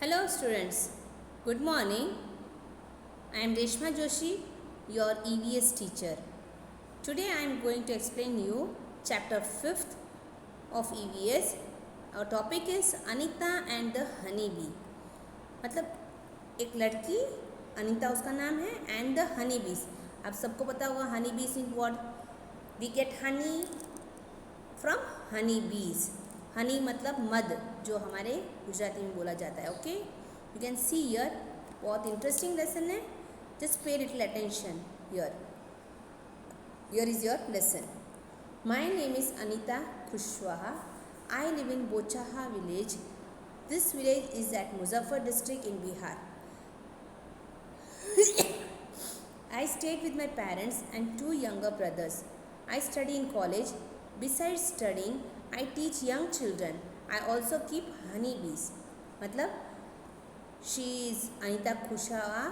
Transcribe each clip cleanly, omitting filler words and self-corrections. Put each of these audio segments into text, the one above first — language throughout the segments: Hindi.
Hello students, good morning. I am Reshma Joshi, your EVS teacher. Today I am going to explain you chapter 5th of EVS. Our topic is Anita and the honey bee. मतलब एक लड़की अनीता उसका नाम है एंड द हनी बीज. आप सबको पता होगा honey bees in what we get honey from honey bees. Honey मतलब मध जो हमारे गुजराती में बोला जाता है. Okay, you can see here बहुत इंटरेस्टिंग लेसन है. Just pay little attention here. Here is your lesson. My name is Anita Kushwaha. I live in Bochaha village. This village is at Muzaffar district in Bihar. I stayed with my parents and two younger brothers. I study in college. Besides studying, I teach young children. I also keep honey bees. मतलब she is अनीता कुशवाहा.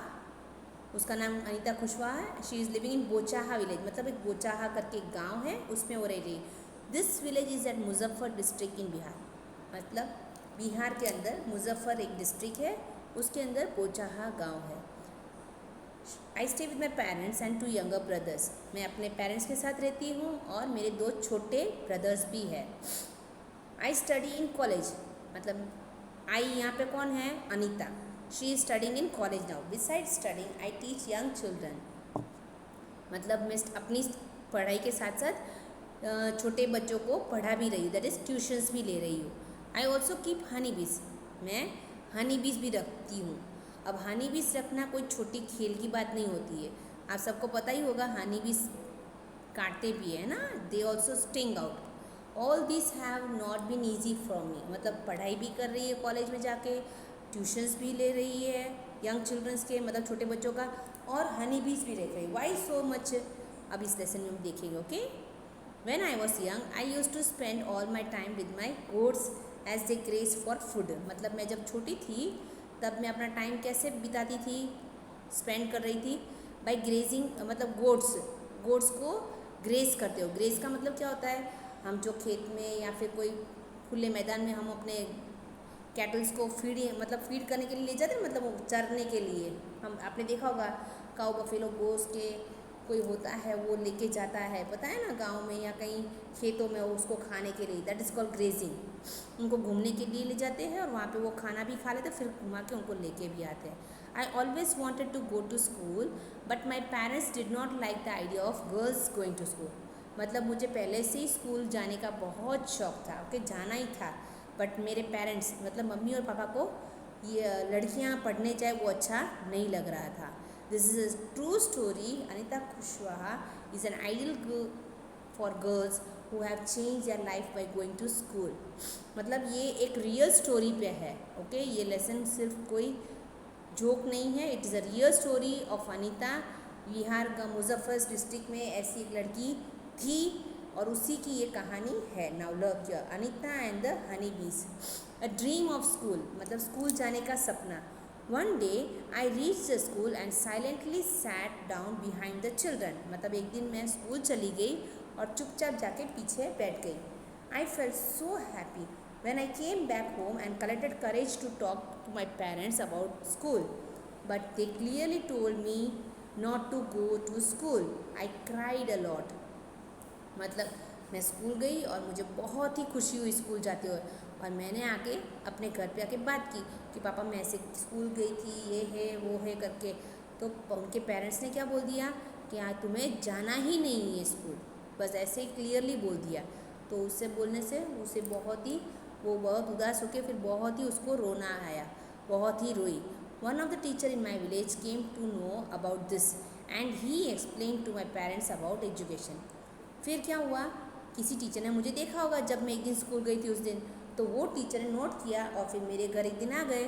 उसका नाम अनीता कुशवाहा है. She is living in Bochaha village. मतलब एक बोचाहा करके एक गाँव है, उसमें वो रह रही. This village is at Muzaffar district in Bihar. मतलब बिहार के अंदर मुजफ्फर एक डिस्ट्रिक्ट है, उसके अंदर बोचाहा गाँव है. I stay with my parents and two younger brothers. मैं अपने पेरेंट्स के साथ रहती हूँ और मेरे दो छोटे ब्रदर्स भी हैं. I study in college. मतलब आई यहाँ पे कौन है? Anita. She is studying in college now. Beside studying I teach young children. मतलब मैं अपनी पढ़ाई के साथ साथ छोटे बच्चों को पढ़ा भी रही हूँ. दैट इज़ ट्यूशन्स भी ले रही हूँ. आई ऑल्सो कीप हनी बीज. मैं हनी बीज भी रखती हूँ. अब हनी बीज रखना कोई छोटी खेल की बात नहीं होती है. आप सबको पता ही होगा हनी बीज काटते भी है ना. They also sting out. All this have not been easy for me. मतलब पढ़ाई भी कर रही है कॉलेज में जाके, ट्यूशन्स भी ले रही है यंग चिल्ड्रंस के, मतलब छोटे बच्चों का, और हनी बीज भी रख रही है. Why so much? अब इस लेसन में हम देखेंगे. Okay. When I was young, I used to spend all my time with my goats as they graze for food. मतलब मैं जब छोटी थी तब मैं अपना टाइम कैसे बिताती थी, स्पेंड कर रही थी? By grazing. मतलब गोट्स को ग्रेज करते हो. ग्रेज का मतलब क्या होता है? हम जो खेत में या फिर कोई खुले मैदान में हम अपने कैटल्स को फीड करने के लिए ले जाते हैं, मतलब चरने के लिए. हम आपने देखा होगा काऊ बफेलो गोस के कोई होता है वो लेके जाता है, पता है ना, गांव में या कहीं खेतों में उसको खाने के लिए. That is called grazing. उनको घूमने के लिए ले जाते हैं और वहाँ पे वो खाना भी खा लेते हैं, फिर घुमा के उनको लेके भी आते हैं. I always wanted to go to school but my parents did not like the idea of girls going to school. मतलब मुझे पहले से ही स्कूल जाने का बहुत शौक था. ओके, जाना ही था. बट मेरे पेरेंट्स मतलब मम्मी और पापा को ये लड़कियाँ पढ़ने जाए वो अच्छा नहीं लग रहा था. This is a true story. Anita Kushwaha is an ideal for girls who have changed their life by going to school. मतलब ये एक रियल स्टोरी पे है. ओके, ये लेसन सिर्फ कोई जोक नहीं है. It is a real story of Anita. Bihar का मुजफ्फर डिस्ट्रिक्ट में ऐसी एक लड़की थी और उसी की ये कहानी है. Now learn Anita and the honey bees. A dream of school. मतलब स्कूल जाने का सपना. One day I reached the school and silently sat down behind the children. मतलब एक दिन मैं स्कूल चली गई और चुपचाप जाके पीछे बैठ गई. I felt so happy when I came back home and collected courage to talk to my parents about school. But they clearly told me not to go to school. I cried a lot. मतलब मैं स्कूल गई और मुझे बहुत ही खुशी हुई स्कूल जाते हुए, और मैंने आके अपने घर पे आके बात की कि पापा मैं ऐसे स्कूल गई थी, ये है वो है करके. तो उनके पेरेंट्स ने क्या बोल दिया कि हाँ तुम्हें जाना ही नहीं है स्कूल. बस ऐसे ही क्लियरली बोल दिया. तो उससे बोलने से उसे वो बहुत उदास होके फिर बहुत ही उसको रोना आया, बहुत ही रोई. One of the teacher in my village came to know about this and he explain to my parents about education. फिर क्या हुआ, किसी टीचर ने मुझे देखा होगा जब मैं एक दिन स्कूल गई थी उस दिन, तो वो टीचर ने नोट किया और फिर मेरे घर एक दिन आ गए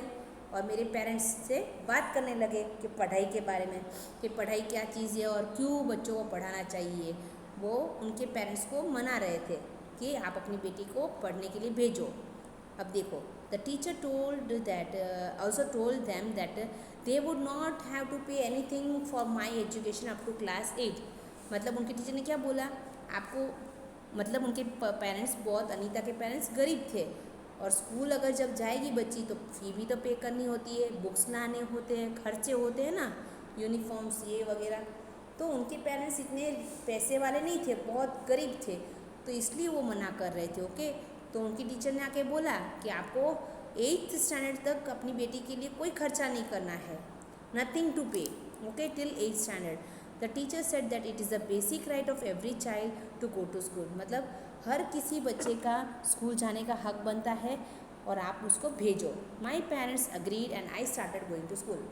और मेरे पेरेंट्स से बात करने लगे कि पढ़ाई के बारे में, कि पढ़ाई क्या चीज़ है और क्यों बच्चों को पढ़ाना चाहिए. वो उनके पेरेंट्स को मना रहे थे कि आप अपनी बेटी को पढ़ने के लिए भेजो. अब देखो, the teacher also told them that they would not have to pay anything for my education up to class 8. मतलब उनके टीचर ने क्या बोला, आपको मतलब उनके पेरेंट्स बहुत, अनीता के पेरेंट्स गरीब थे और स्कूल अगर जब जाएगी बच्ची तो फ़ी भी तो पे करनी होती है, बुक्स लाने होते हैं, खर्चे होते हैं ना, यूनिफॉर्म्स ये वगैरह। तो उनके पेरेंट्स इतने पैसे वाले नहीं थे, बहुत गरीब थे, तो इसलिए वो मना कर रहे थे। ओके, तो उनकी टीचर ने आके बोला कि आपको 8th स्टैंडर्ड तक अपनी बेटी के लिए कोई खर्चा नहीं करना है, nothing to pay, okay, till 8th standard. The teacher said that it is the basic right of every child to go to school. मतलब हर किसी बच्चे का स्कूल जाने का हक बनता है और आप उसको भेजो। My parents agreed and I started going to school.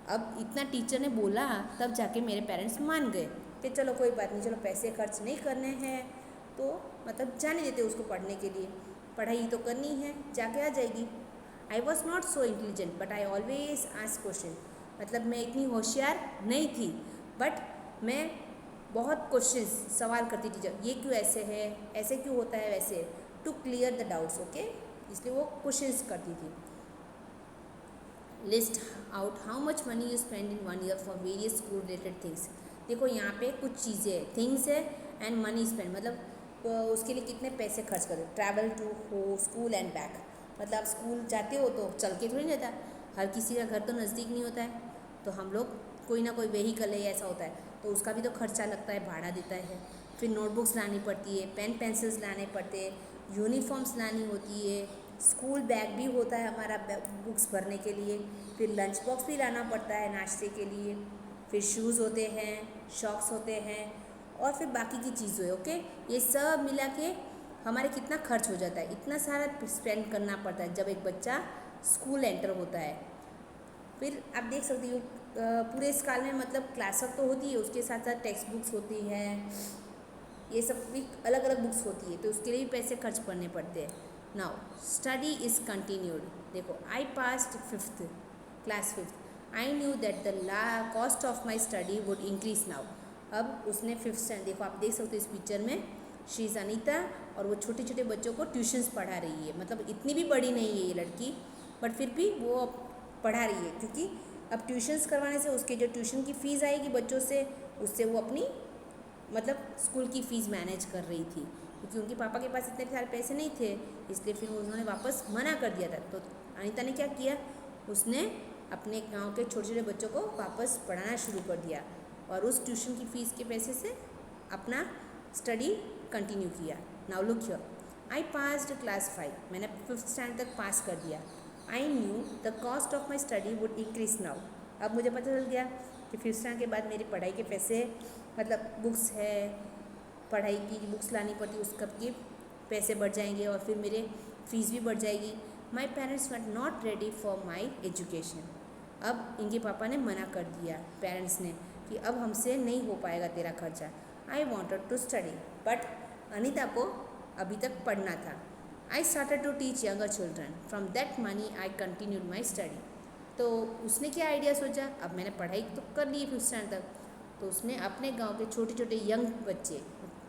अब इतना टीचर ने बोला तब जाके मेरे पेरेंट्स मान गए कि चलो कोई बात नहीं, चलो पैसे खर्च नहीं करने हैं तो मतलब जाने देते उसको पढ़ने के लिए, पढ़ाई तो करनी है, जाके आ जाएगी। I was not so intelligent but I always ask question. मतलब मैं इतनी होशियार नहीं थी बट मैं बहुत क्वेश्चन सवाल करती थी, जब ये क्यों ऐसे है, ऐसे क्यों होता है वैसे, to clear the doubts. Okay, इसलिए वो क्वेश्चंस करती थी। List out how much money you spend in 1 year for various school related things. देखो यहाँ पे कुछ चीज़ें हैं, थिंग्स है एंड मनी स्पेंड, मतलब उसके लिए कितने पैसे खर्च करो। ट्रैवल टू हो स्कूल एंड बैक, मतलब आप स्कूल जाते हो तो चल के थोड़ी रहता, हर किसी का घर तो नज़दीक नहीं होता है, तो हम लोग कोई ना कोई व्हीकल है ऐसा होता है, तो उसका भी तो खर्चा लगता है, भाड़ा देता है। फिर नोटबुक्स लानी पड़ती है, पेन पेंसिल्स लाने पड़ते हैं, यूनिफॉर्म्स लानी होती है, स्कूल बैग भी होता है हमारा बुक्स भरने के लिए, फिर लंच बॉक्स भी लाना पड़ता है नाश्ते के लिए, फिर शूज़ होते हैं, शॉक्स होते हैं और फिर बाकी की चीज़ें। ओके, ये सब मिला के हमारे कितना खर्च हो जाता है, इतना सारा स्पेंड करना पड़ता है जब एक बच्चा स्कूल एंटर होता है। फिर आप देख सकती हो पूरे इस काल में मतलब क्लास वर्क तो होती है, उसके साथ साथ टेक्स्ट बुक्स होती है, ये सब भी अलग अलग बुक्स होती है, तो उसके लिए भी पैसे खर्च करने पड़ते हैं। Now study is continued. देखो I passed 5th class 5th, I knew that the cost of my study would increase now. अब उसने 5th स्टैंडर्ड, देखो आप देख सकते हो इस पिक्चर में, शी इज़ अनीता और वो छोटे छोटे बच्चों को ट्यूशन्स पढ़ा रही है। मतलब इतनी भी बड़ी नहीं है ये लड़की, बट फिर भी वो पढ़ा रही है, क्योंकि अब ट्यूशन्स करवाने से उसके जो ट्यूशन की फ़ीस आएगी बच्चों से, उससे वो अपनी मतलब स्कूल की फ़ीस मैनेज कर रही थी, क्योंकि उनके पापा के पास इतने सारे पैसे नहीं थे, इसलिए फिर उन्होंने वापस मना कर दिया था। तो अनीता ने क्या किया, उसने अपने गांव के छोटे छोटे बच्चों को वापस पढ़ाना शुरू कर दिया और उस ट्यूशन की फ़ीस के पैसे से अपना स्टडी कंटिन्यू किया। Now look here, I passed class 5, मैंने 5th स्टैंडर्ड तक पास कर दिया। I knew the cost of my study would increase now. अब मुझे पता चल गया कि 5th स्टैंडर्ड के बाद मेरी पढ़ाई के पैसे, मतलब बुक्स है, पढ़ाई की बुक्स लानी पड़ती, उसका के पैसे बढ़ जाएंगे और फिर मेरे फीस भी बढ़ जाएगी। My parents were not ready for my education. अब इनके पापा ने मना कर दिया, पेरेंट्स ने, कि अब हमसे नहीं हो पाएगा तेरा खर्चा। I wanted to study, but Anita को अभी तक पढ़ना था। I started to teach younger children, from that money I continued my study. तो उसने क्या आइडिया सोचा, अब मैंने पढ़ाई तो कर ली 5th स्टैंडर्ड तक, तो उसने अपने गांव के छोटे छोटे यंग बच्चे,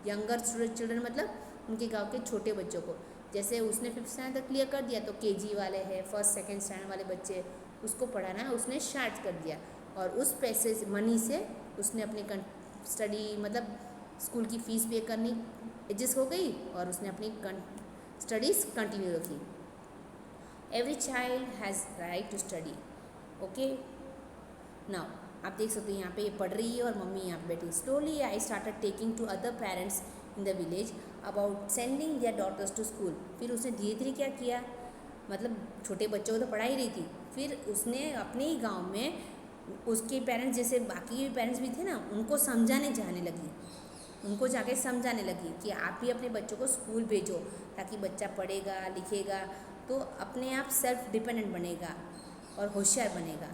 यंगर चिल्ड्रन मतलब उनके गांव के छोटे बच्चों को, जैसे उसने 5th स्टैंडर्ड तक क्लियर कर दिया तो केजी वाले हैं, 1st 2nd स्टैंडर्ड वाले बच्चे, उसको पढ़ाना उसने स्टार्ट कर दिया। और उस पैसे से, मनी से उसने अपनी स्टडी मतलब स्कूल की फ़ीस पे करनी एडजस्ट हो गई और उसने अपनी स्टडीज़ कंटिन्यू रखी। Every child has right to study. Okay, now आप देख सकते हो यहाँ पे ये पढ़ रही है और मम्मी यहाँ पे बैठी। Slowly I started taking to other parents in the village about sending their daughters to school. फिर उसने धीरे धीरे क्या किया, मतलब छोटे बच्चों को तो पढ़ा ही रही थी, फिर उसने अपने ही गाँव में उसके पेरेंट्स, जैसे बाकी पेरेंट्स भी थे ना, उनको समझाने जाने लगी, उनको जाके समझाने लगी कि आप भी अपने बच्चों को स्कूल भेजो, ताकि बच्चा पढ़ेगा लिखेगा तो अपने आप सेल्फ डिपेंडेंट बनेगा और होशियार बनेगा।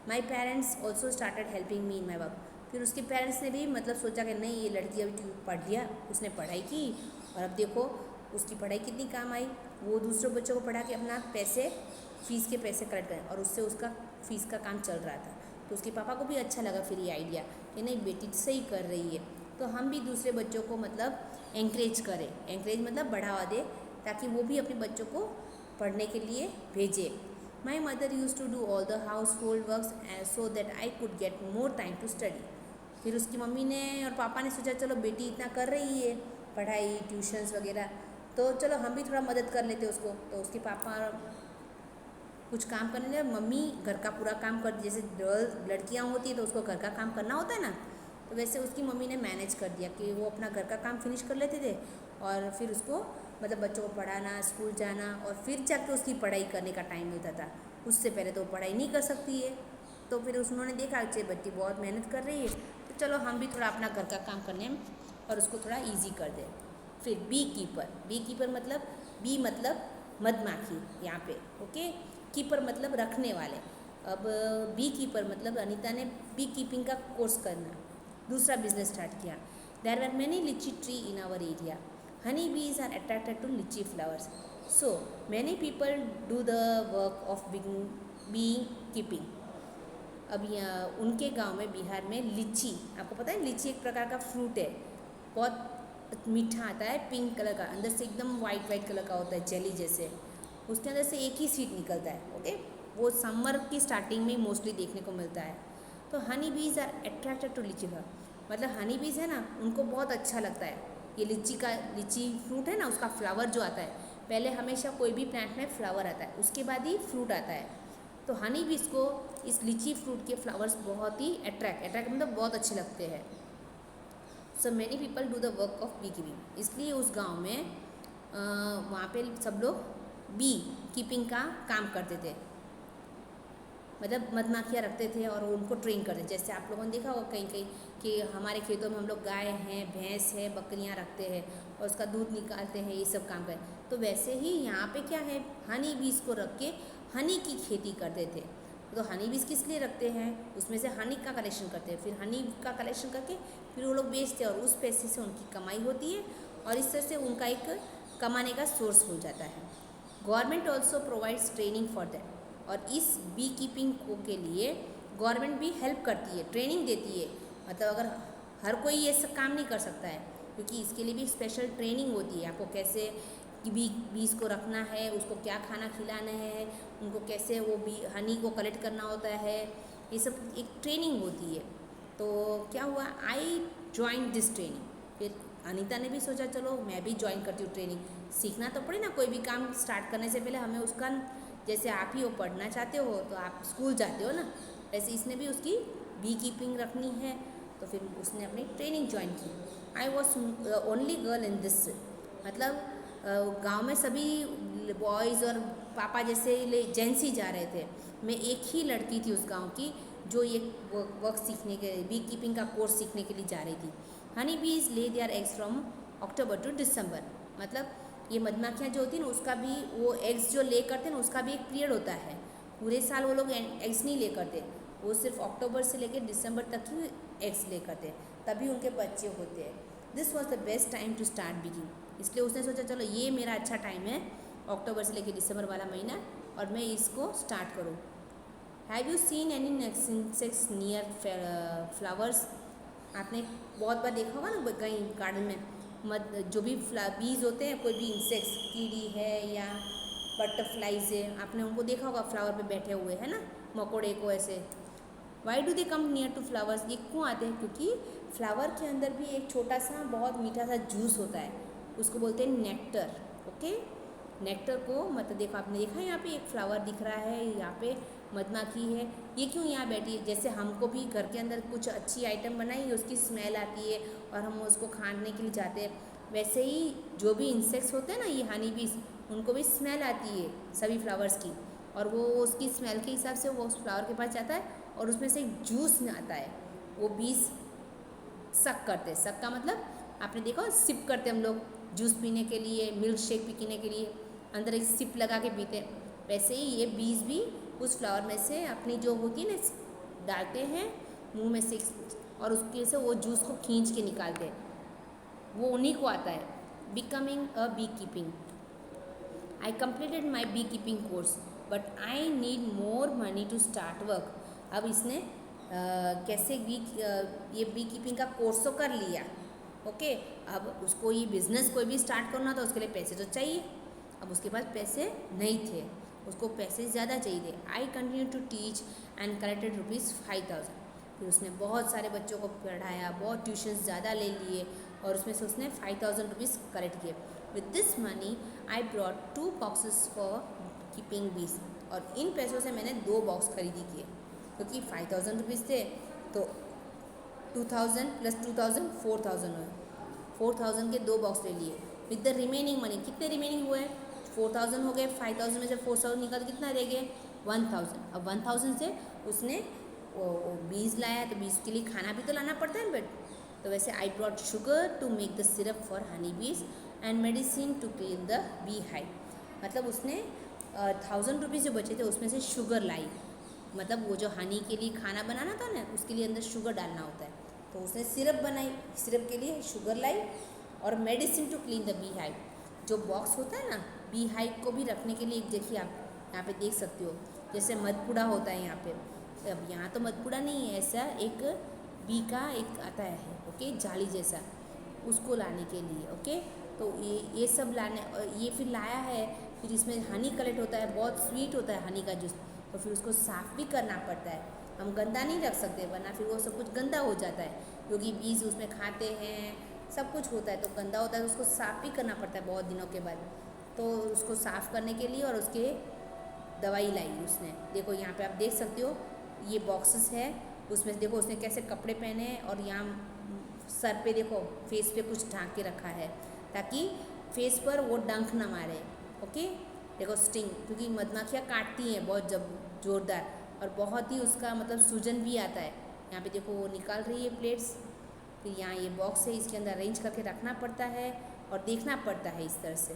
My parents also started helping me in my work. फिर उसके पेरेंट्स ने भी मतलब सोचा कि नहीं, ये लड़की अभी पढ़ लिया, उसने पढ़ाई की और अब देखो उसकी पढ़ाई कितनी काम आई, वो दूसरे बच्चों को पढ़ा के अपना पैसे, फ़ीस के पैसे कलेक्ट करें, और उससे उसका फ़ीस का काम चल रहा था। तो उसके पापा को भी अच्छा लगा फिर ये आइडिया कि नहीं बेटी सही कर रही है, तो हम भी दूसरे बच्चों को मतलब एंकरेज करें, एंकरेज मतलब बढ़ावा दें, ताकि वो भी अपने बच्चों को पढ़ने के लिए भेजे। My mother use to do all the household works so that I could get more time to study. फिर उसकी मम्मी ने और पापा ने सोचा चलो बेटी इतना कर रही है पढ़ाई ट्यूशन्स वगैरह, तो चलो हम भी थोड़ा मदद कर लेते उसको। तो उसके पापा कुछ काम करने लगे, मम्मी घर का पूरा काम कर, जैसे लड़कियां होती है तो उसको घर का काम करना होता है ना, तो वैसे उसकी मम्मी ने मैनेज कर दिया कि वो अपना घर का काम फिनिश कर लेते थे और फिर उसको मतलब बच्चों को पढ़ाना, स्कूल जाना और फिर जाके उसकी पढ़ाई करने का टाइम मिलता था। उससे पहले तो पढ़ाई नहीं कर सकती है। तो फिर उन्होंने देखा कि बच्ची बहुत मेहनत कर रही है, तो चलो हम भी थोड़ा अपना घर का काम करने में और उसको थोड़ा ईजी कर दें। फिर बी कीपर मतलब बी मतलब मधमाखी यहाँ पे, ओके। कीपर मतलब रखने वाले। अब बी कीपर मतलब अनीता ने बी कीपिंग का कोर्स करना, दूसरा बिजनेस स्टार्ट किया। There are many litchi tree in our area, honey bees are attracted to litchi flowers, so many people do the work of beekeeping. अब यहाँ उनके गांव में बिहार में लीची, आपको पता है लीची एक प्रकार का फ्रूट है, बहुत मीठा आता है, पिंक कलर का, अंदर से एकदम वाइट कलर का होता है, जेली जैसे, उसके अंदर से एक ही सीड निकलता है, ओके। वो समर की स्टार्टिंग में मोस्टली देखने को मिलता है। तो Honey bees are attracted to लीची फ्लावर, मतलब हनी बीज है ना, उनको बहुत अच्छा लगता है ये लीची फ्रूट है ना, उसका फ्लावर जो आता है, पहले हमेशा कोई भी प्लांट में फ्लावर आता है, उसके बाद ही फ्रूट आता है। तो हनी बीज को इस लीची फ्रूट के फ्लावर्स बहुत ही अट्रैक्ट मतलब बहुत अच्छे लगते हैं। So many people do the work of beekeeping, इसलिए उस गांव में वहाँ पे सब लोग बी कीपिंग का काम करते थे, मतलब मधमाखियाँ रखते थे और उनको ट्रेन करते थे। जैसे आप लोगों ने देखा होगा कहीं कहीं कि हमारे खेतों में हम लोग गाय हैं, भैंस है, बकरियाँ रखते हैं और उसका दूध निकालते हैं, ये सब काम करें। तो वैसे ही यहाँ पे क्या है, हनी बीज को रख के हनी की खेती करते थे। तो हनी बीज किस लिए रखते हैं, उसमें से हनी का कलेक्शन करते हैं, फिर हनी का कलेक्शन करके फिर वो लोग बेचते हैं और उस पैसे से उनकी कमाई होती है और इस तरह से उनका एक कमाने का सोर्स हो जाता है। Government also provides training for that, और इस बी कीपिंग को के लिए गवर्नमेंट भी हेल्प करती है, ट्रेनिंग देती है। मतलब अगर हर कोई ये सब काम नहीं कर सकता है, क्योंकि इसके लिए भी स्पेशल ट्रेनिंग होती है, आपको कैसे कि बीज को रखना है, उसको क्या खाना खिलाना है, उनको कैसे वो हनी को कलेक्ट करना होता है, ये सब एक ट्रेनिंग होती है। तो क्या हुआ, आई ज्वाइन दिस ट्रेनिंग, फिर अनीता ने भी सोचा चलो मैं भी ज्वाइन करती हूँ ट्रेनिंग, सीखना तो पड़े ना, कोई भी काम स्टार्ट करने से पहले हमें उसका, जैसे आप ही वो पढ़ना चाहते हो तो आप स्कूल जाते हो ना, वैसे इसने भी उसकी बी कीपिंग रखनी है, तो फिर उसने अपनी ट्रेनिंग ज्वाइन की। I was only girl in this, मतलब गांव में सभी बॉयज़ और पापा जैसे जेंट्स ही जा रहे थे, मैं एक ही लड़की थी उस गांव की जो ये वर्क सीखने के, बी कीपिंग का कोर्स सीखने के लिए जा रही थी। Honey bees lay their eggs from October to December, मतलब ये मधमाखियाँ जो होती हैं ना, उसका भी वो एग्स जो ले करते हैं ना, उसका भी एक पीरियड होता है, पूरे साल वो लोग एग्स नहीं ले करते, वो सिर्फ अक्टूबर से लेकर दिसंबर तक ही एग्स ले करते हैं, तभी उनके बच्चे होते हैं। This was the best time to start begging, इसलिए उसने सोचा चलो ये मेरा अच्छा टाइम है, अक्टूबर से लेकर दिसंबर वाला महीना, और मैं इसको स्टार्ट करूँ। Have you seen any insects near flowers, आपने बहुत बार देखा होगा ना कहीं गार्डन में, जो भी बीज होते हैं, कोई भी इंसेक्ट्स, कीड़ी है या बटरफ्लाइज है, आपने उनको देखा होगा फ्लावर पे बैठे हुए, है ना, मकोड़े को ऐसे। Why do they come near to flowers, ये क्यों आते हैं, क्योंकि फ्लावर के अंदर भी एक छोटा सा बहुत मीठा सा जूस होता है, उसको बोलते हैं नेक्टर, ओके। नेक्टर को मतलब देखो, आपने देखा यहाँ पे एक फ्लावर दिख रहा है, यहाँ पे मधमाखी है, ये क्यों यहाँ बैठी है, जैसे हमको भी घर के अंदर कुछ अच्छी आइटम बनाई, उसकी स्मेल आती है और हम उसको खाने के लिए जाते हैं, वैसे ही जो भी इंसेक्ट्स होते हैं ना, ये हनी बीज, उनको भी स्मेल आती है सभी फ्लावर्स की, और वो उसकी स्मेल के हिसाब से वो उस फ्लावर के पास जाता है और उसमें से एक जूस आता है, वो बीज सक करते हैं। सक का मतलब आपने देखा सिप करते हम लोग जूस पीने के लिए, मिल्क शेक पीने के लिए अंदर एक सिप लगा के पीते हैं, वैसे ही ये बीज भी उस फ्लावर में से अपनी जो होती है ना, डालते हैं मुंह में से और उसके से वो जूस को खींच के निकालते हैं, वो उन्हीं को आता है। Becoming a beekeeping, I completed my beekeeping course but I need more money to start work. अब इसने कैसे ये बी कीपिंग का कोर्स तो कर लिया, ओके। अब उसको ये बिज़नेस कोई भी स्टार्ट करना था, उसके लिए पैसे तो चाहिए, अब उसके पास पैसे नहीं थे, उसको पैसे ज़्यादा चाहिए थे। I continue to teach and collected ₹5,000, फिर उसने बहुत सारे बच्चों को पढ़ाया, बहुत ट्यूशन ज़्यादा ले लिए और उसमें से उसने ₹5,000 कलेक्ट किए। With this money I brought 2 boxes for keeping बीज, और इन पैसों से मैंने 2 बॉक्स खरीदी किए, क्योंकि 5000 रुपीज़ थे तो 2000 प्लस 2000 4000 हुए, 4000 के 2 बॉक्स ले लिए। विद द रिमेनिंग मनी, कितने रिमेनिंग हुए, 4000 हो गए, 5000 में से 4000 निकाल कितना रह गए 1000। अब 1000 से उसने बीज लाया, तो बीज के लिए खाना भी तो लाना पड़ता है बट, तो वैसे I brought sugar to make the syrup for honey bees and medicine to clean the B hive. मतलब उसने 1000 रुपीज़ जो बचे थे उसमें से शुगर लाई, मतलब वो जो हनी के लिए खाना बनाना था ना उसके लिए अंदर शुगर डालना होता है, तो उसने सिरप बनाई, सिरप के लिए शुगर लाई, और medicine to clean the bee hive, जो बॉक्स होता है ना बी हाइव को भी रखने के लिए, एक देखिए आप यहाँ पे देख सकते हो, जैसे मधपुड़ा होता है यहाँ पे, अब यहाँ तो मधपुड़ा नहीं है, ऐसा एक बी का एक आता है, ओके, जाली जैसा, उसको लाने के लिए, ओके। तो ये सब लाने, ये फिर लाया है, फिर इसमें हनी कलेक्ट होता है, बहुत स्वीट होता है हनी का जूस, तो फिर उसको साफ़ भी करना पड़ता है, हम गंदा नहीं रख सकते वरना फिर वो सब कुछ गंदा हो जाता है, क्योंकि बीज उसमें खाते हैं, सब कुछ होता है तो गंदा होता है, तो उसको साफ़ भी करना पड़ता है बहुत दिनों के बाद। तो उसको साफ़ करने के लिए और उसके दवाई लाई उसने, देखो यहाँ पे आप देख सकते हो, ये बॉक्सेस है, उसमें देखो उसने कैसे कपड़े पहने हैं, और यहाँ सर पे देखो फेस पे कुछ ढांक के रखा है ताकि फेस पर वो डंक ना मारे, ओके। देखो स्टिंग, क्योंकि मधमाखियाँ काटती हैं बहुत जब ज़ोरदार, और बहुत ही उसका मतलब सूजन भी आता है। यहाँ पे देखो वो निकाल रही है प्लेट्स, फिर यहाँ ये बॉक्स है, इसके अंदर अरेंज करके रखना पड़ता है और देखना पड़ता है इस तरह से,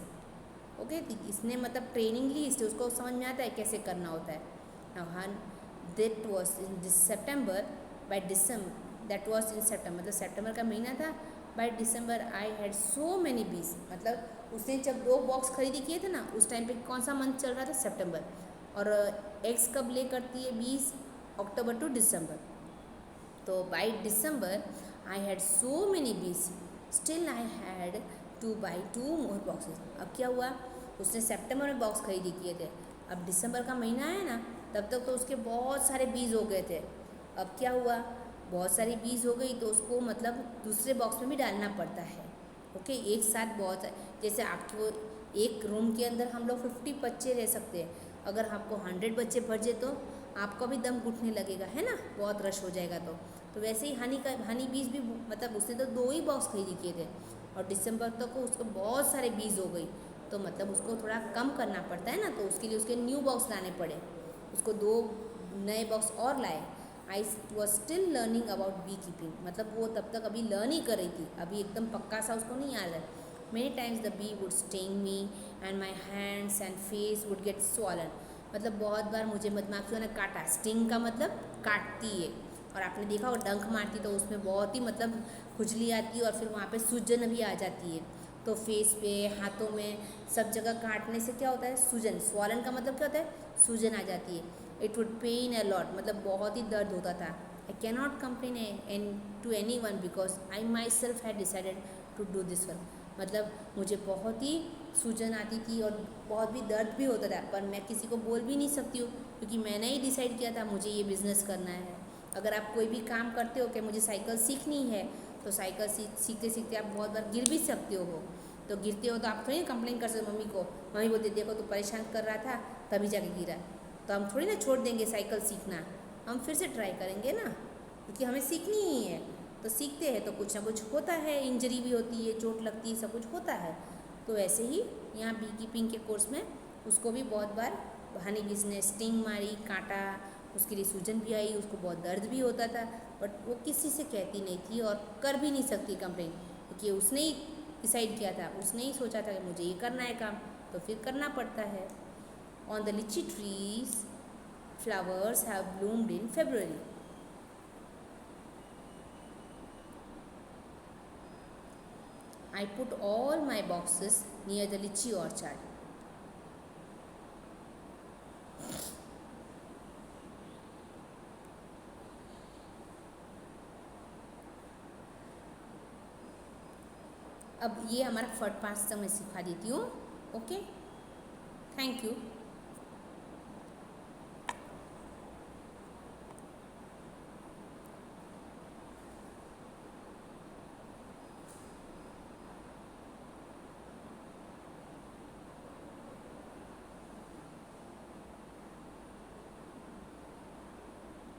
ओके। इसने मतलब ट्रेनिंग ली, इसलिए उसको समझ में आता है कैसे करना होता है। Now that was in this September, by December, that was in September, मतलब सेप्टेम्बर का महीना था, by December I had so many bees, मतलब उसने जब 2 बॉक्स खरीदी किए थे ना, उस टाइम पे कौन सा मंथ चल रहा था, सितंबर, और एग्स कब ले करती है 20 अक्टूबर टू दिसंबर, तो by December I had so many bees, still I had to buy 2 more boxes. अब क्या हुआ, उसने सितंबर में बॉक्स खरीदी किए थे, अब दिसंबर का महीना है ना, तब तक तो उसके बहुत सारे बीज हो गए थे। अब क्या हुआ, बहुत सारी बीज हो गई तो उसको मतलब दूसरे बॉक्स में भी डालना पड़ता है, ओके। एक साथ बहुत, जैसे आपको एक रूम के अंदर हम लोग 50 बच्चे रह सकते हैं, अगर आपको 100 बच्चे भर जाए तो आपका भी दम घुटने लगेगा, है ना, बहुत रश हो जाएगा। तो वैसे ही हनी बीज भी, मतलब उसने तो 2 ही बॉक्स खरीदी किए थे, और दिसंबर तक को उसको बहुत सारे बीज हो गई, तो मतलब उसको थोड़ा कम करना पड़ता है ना, तो उसके लिए उसके न्यू बॉक्स लाने पड़े, उसको 2 नए बॉक्स और लाए। I was still learning about beekeeping, मतलब वो तब तक अभी लर्न ही कर रही थी, अभी एकदम पक्का सा उसको नहीं याद है। Many times the bee would sting me and my hands and face would get swollen, मतलब बहुत बार मुझे मधुमक्खियों ने काटा, स्टिंग का मतलब काटती है, और आपने देखा वो डंक मारती तो उसमें बहुत ही मतलब खुजली आती है, और फिर वहाँ पे सूजन भी आ जाती है, तो फेस पे, हाथों में, सब जगह काटने से क्या होता है, सूजन, स्वॉलन का मतलब क्या होता है, सूजन आ जाती है। It would pain a lot, मतलब बहुत ही दर्द होता था। I can not complain to anyone because I myself had decided to do this work, मतलब मुझे बहुत ही सूजन आती थी और बहुत भी दर्द भी होता था, पर मैं किसी को बोल भी नहीं सकती हूँ, क्योंकि मैंने ही डिसाइड किया था मुझे ये बिज़नेस करना है। अगर आप कोई भी काम करते हो कि मुझे साइकिल सीखनी है, तो साइकिल सीखते सीखते आप बहुत बार गिर भी सकते हो, तो गिरते हो तो आप थोड़ी कंप्लेन कर सकते हो मम्मी को, मम्मी बोलती देखो तो परेशान कर रहा था तभी जाके गिरा, तो हम थोड़ी ना छोड़ देंगे साइकिल सीखना, हम फिर से ट्राई करेंगे ना, क्योंकि हमें सीखनी ही है, तो सीखते हैं तो कुछ ना कुछ होता है, इंजरी भी होती है, चोट लगती है, सब कुछ होता है। तो ऐसे ही यहाँ बी कीपिंग के कोर्स में उसको भी बहुत बार हनी बीज ने स्टिंग मारी, काटा, उसके लिए सूजन भी आई, उसको बहुत दर्द भी होता था, बट वो किसी से कहती नहीं थी और कर भी नहीं सकती कंप्लेन, क्योंकि उसने ही डिसाइड किया था, उसने ही सोचा था कि मुझे ये करना है काम, तो फिर करना पड़ता है। ऑन द लिची trees flowers have bloomed in February. I put all my boxes near the lychee orchard. अब ये हमारा फर्स्ट पार्ट तक मैं सिखा देती हूँ, ओके, थैंक यू।